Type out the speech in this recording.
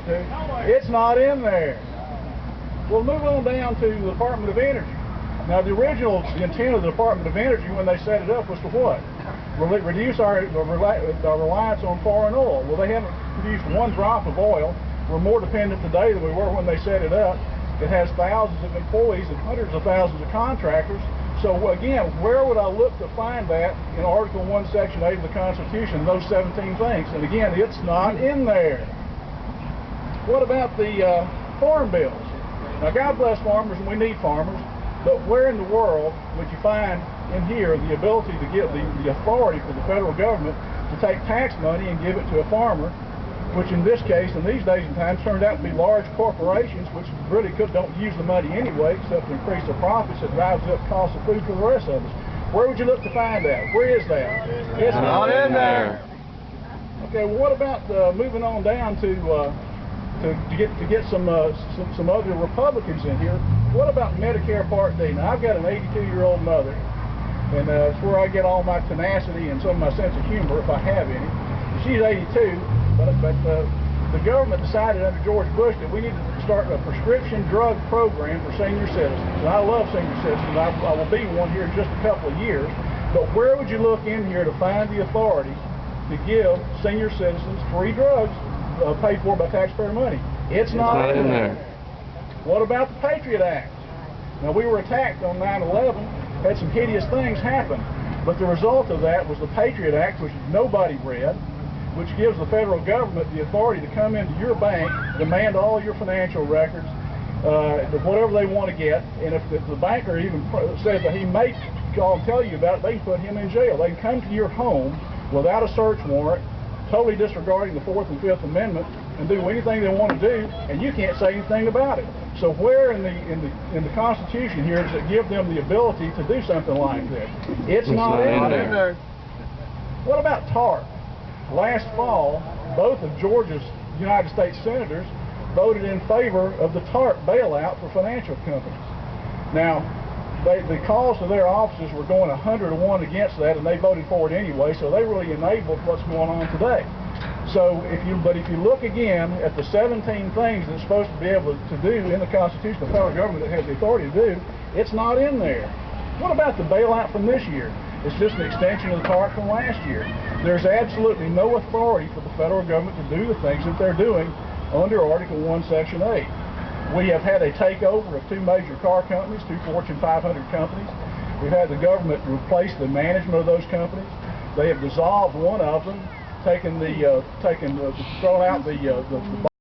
want to. It's not in there. We'll move on down to the Department of Energy. Now, the intent of the Department of Energy when they set it up was to what? Reduce our reliance on foreign oil. Well, they haven't produced one drop of oil. We're more dependent today than we were when they set it up. It has thousands of employees and hundreds of thousands of contractors. So again, where would I look to find that in Article 1, Section 8 of the Constitution, those 17 things? And again, it's not in there. What about the farm bills? Now, God bless farmers, and we need farmers, but where in the world would you find in here the ability to give the authority for the federal government to take tax money and give it to a farmer, which in this case, in these days and times, turned out to be large corporations, which really don't use the money anyway, except to increase their profits. It drives up cost of food for the rest of us. Where would you look to find that? Where is that? It's not in there. Okay, well, what about moving on down to get some other Republicans in here? What about Medicare Part D? Now, I've got an 82-year-old mother, and it's where I get all my tenacity and some of my sense of humor, if I have any. She's 82. But the government decided under George Bush that we needed to start a prescription drug program for senior citizens. And I love senior citizens. I will be one here in just a couple of years. But where would you look in here to find the authority to give senior citizens free drugs paid for by taxpayer money? It's not in there. What about the Patriot Act? Now, we were attacked on 9/11, had some hideous things happen. But the result of that was the Patriot Act, which nobody read, which gives the federal government the authority to come into your bank, demand all your financial records, whatever they want to get, and if the banker even says that he may call and tell you about it, they can put him in jail. They can come to your home without a search warrant, totally disregarding the 4th and 5th Amendment, and do anything they want to do, and you can't say anything about it. So where in the Constitution here does it give them the ability to do something like this? It's not in there. What about TARP? Last fall, both of Georgia's United States senators voted in favor of the TARP bailout for financial companies. Now, the calls to their offices were going 100 to 1 against that, and they voted for it anyway, so they really enabled what's going on today. So, if you look again at the 17 things that's supposed to be able to do in the Constitution, the federal government that has the authority to do, it's not in there. What about the bailout from this year? It's just an extension of the TARP from last year. There's absolutely no authority for the federal government to do the things that they're doing under Article 1, Section 8. We have had a takeover of 2 major car companies, 2 Fortune 500 companies. We've had the government replace the management of those companies. They have dissolved one of them, thrown out the